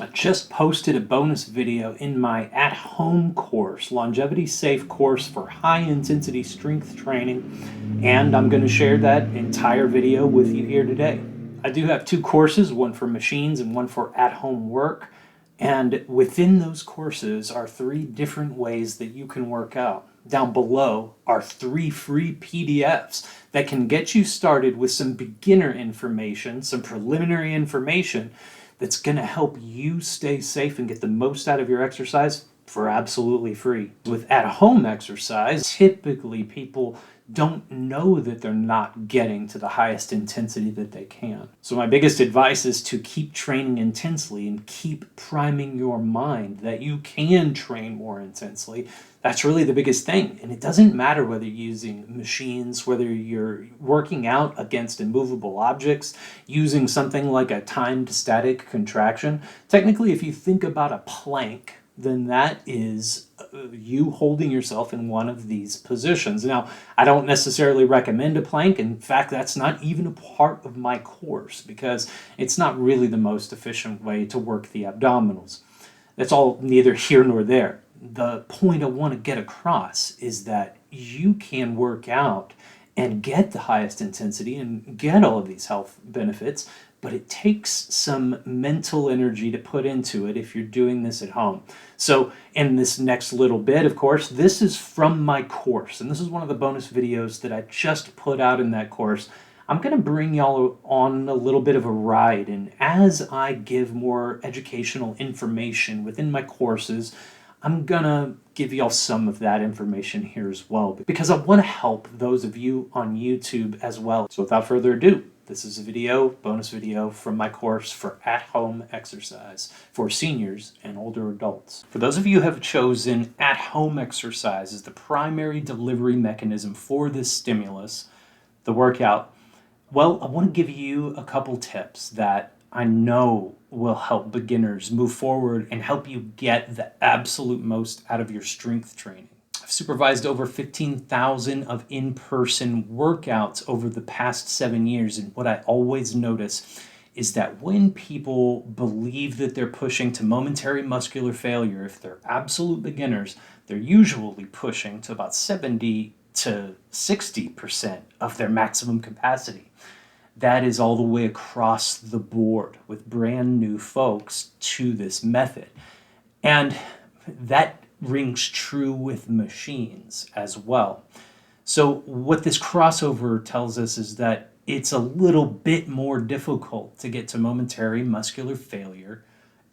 I just posted a bonus video in my at-home course, longevity safe course for high-intensity strength training, and I'm going to share that entire video with you here today. I do have two courses, one for machines and one for at-home work, and within those courses are 3 different ways that you can work out. Down below are 3 free PDFs that can get you started with some beginner information, some preliminary information that's going to help you stay safe and get the most out of your exercise for absolutely free. With at-home exercise, typically people don't know that they're not getting to the highest intensity that they can. So my biggest advice is to keep training intensely and keep priming your mind that you can train more intensely. That's really the biggest thing. And it doesn't matter whether you're using machines, whether you're working out against immovable objects, using something like a timed static contraction. Technically, if you think about a plank, then that is you holding yourself in one of these positions. Now, I don't necessarily recommend a plank. In fact, that's not even a part of my course because it's not really the most efficient way to work the abdominals. That's all neither here nor there. The point I want to get across is that you can work out and get the highest intensity and get all of these health benefits, but it takes some mental energy to put into it if you're doing this at home. So in this next little bit, of course, this is from my course, and this is one of the bonus videos that I just put out in that course. I'm going to bring y'all on a little bit of a ride, and as I give more educational information within my courses, I'm gonna give y'all some of that information here as well because I want to help those of you on YouTube as well. So without further ado, this is a bonus video from my course for at-home exercise for seniors and older adults. For those of you who have chosen at-home exercise as the primary delivery mechanism for this stimulus, the workout, well, I want to give you a couple tips that I know will help beginners move forward and help you get the absolute most out of your strength training. I've supervised over 15,000 of in-person workouts over the past 7 years, and what I always notice is that when people believe that they're pushing to momentary muscular failure, if they're absolute beginners, they're usually pushing to about 70 to 60% of their maximum capacity. That is all the way across the board with brand new folks to this method. And that rings true with machines as well. So what this crossover tells us is that it's a little bit more difficult to get to momentary muscular failure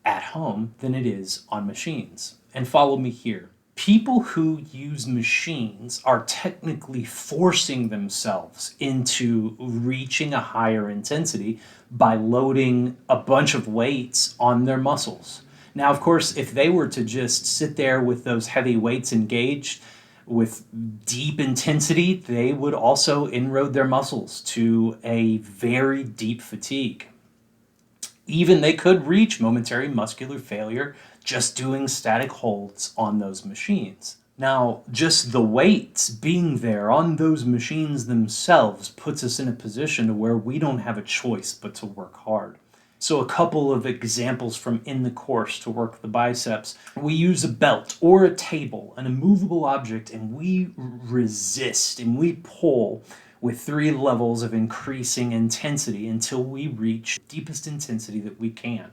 at home than it is on machines. And follow me here. People who use machines are technically forcing themselves into reaching a higher intensity by loading a bunch of weights on their muscles. Now, of course, if they were to just sit there with those heavy weights engaged with deep intensity, they would also inroad their muscles to a very deep fatigue. Even they could reach momentary muscular failure just doing static holds on those machines. Now, just the weights being there on those machines themselves puts us in a position to where we don't have a choice but to work hard. So a couple of examples from in the course to work the biceps. We use a belt or a table, an immovable object, and we resist and we pull with 3 levels of increasing intensity until we reach the deepest intensity that we can.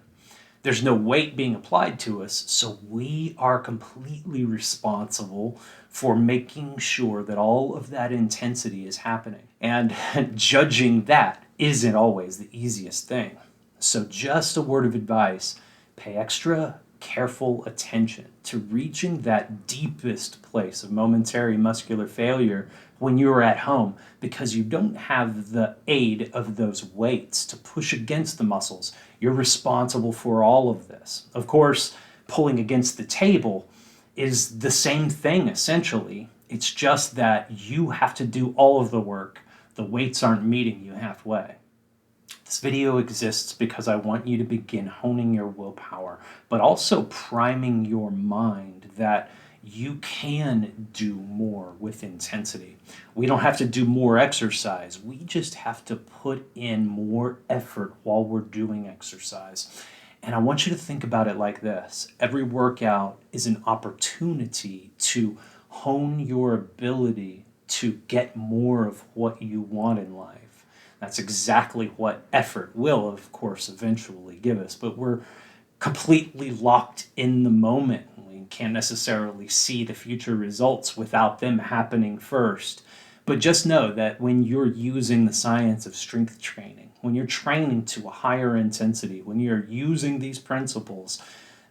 There's no weight being applied to us, so we are completely responsible for making sure that all of that intensity is happening. And judging that isn't always the easiest thing. So just a word of advice, pay extra careful attention to reaching that deepest place of momentary muscular failure when you're at home, because you don't have the aid of those weights to push against the muscles. You're responsible for all of this. Of course, pulling against the table is the same thing essentially. It's just that you have to do all of the work. The weights aren't meeting you halfway. This video exists because I want you to begin honing your willpower, but also priming your mind that you can do more with intensity. We don't have to do more exercise. We just have to put in more effort while we're doing exercise. And I want you to think about it like this. Every workout is an opportunity to hone your ability to get more of what you want in life. That's exactly what effort will, of course, eventually give us. But we're completely locked in the moment. We can't necessarily see the future results without them happening first. But just know that when you're using the science of strength training, when you're training to a higher intensity, when you're using these principles,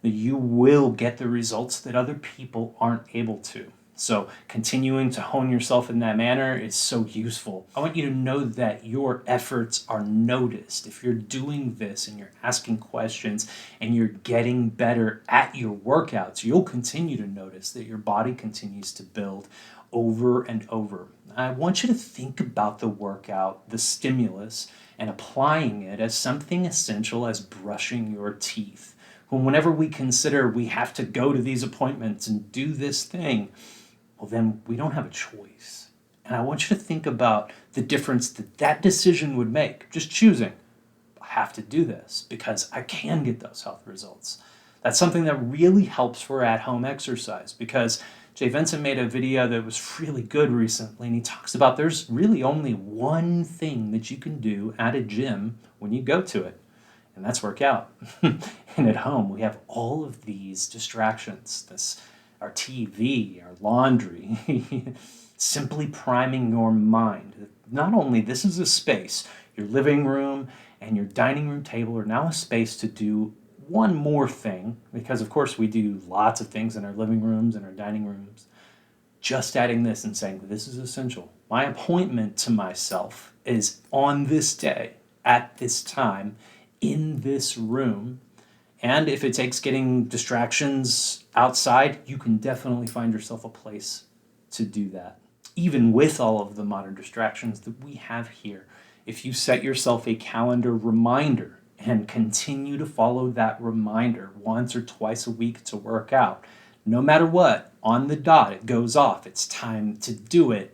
that you will get the results that other people aren't able to. So continuing to hone yourself in that manner is so useful. I want you to know that your efforts are noticed. If you're doing this and you're asking questions and you're getting better at your workouts, you'll continue to notice that your body continues to build over and over. I want you to think about the workout, the stimulus, and applying it as something essential as brushing your teeth. Whenever we consider we have to go to these appointments and do this thing, well, then we don't have a choice. And I want you to think about the difference that that decision would make. Just choosing, I have to do this because I can get those health results. That's something that really helps for at-home exercise, because Jay Vincent made a video that was really good recently, and he talks about there's really only one thing that you can do at a gym when you go to it, and that's work out. And at home, we have all of these distractions, our TV, our laundry, simply priming your mind. Not only this is a space, your living room and your dining room table are now a space to do one more thing, because of course we do lots of things in our living rooms and our dining rooms. Just adding this and saying, this is essential. My appointment to myself is on this day, at this time, in this room. And if it takes getting distractions outside, you can definitely find yourself a place to do that. Even with all of the modern distractions that we have here, if you set yourself a calendar reminder and continue to follow that reminder once or twice a week to work out, no matter what, on the dot, it goes off, it's time to do it,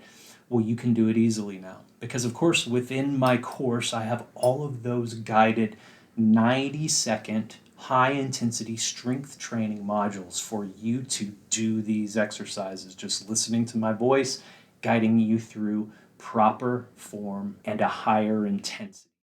well, you can do it easily now. Because of course, within my course, I have all of those guided 90-second high-intensity strength training modules for you to do these exercises, just listening to my voice, guiding you through proper form and a higher intensity.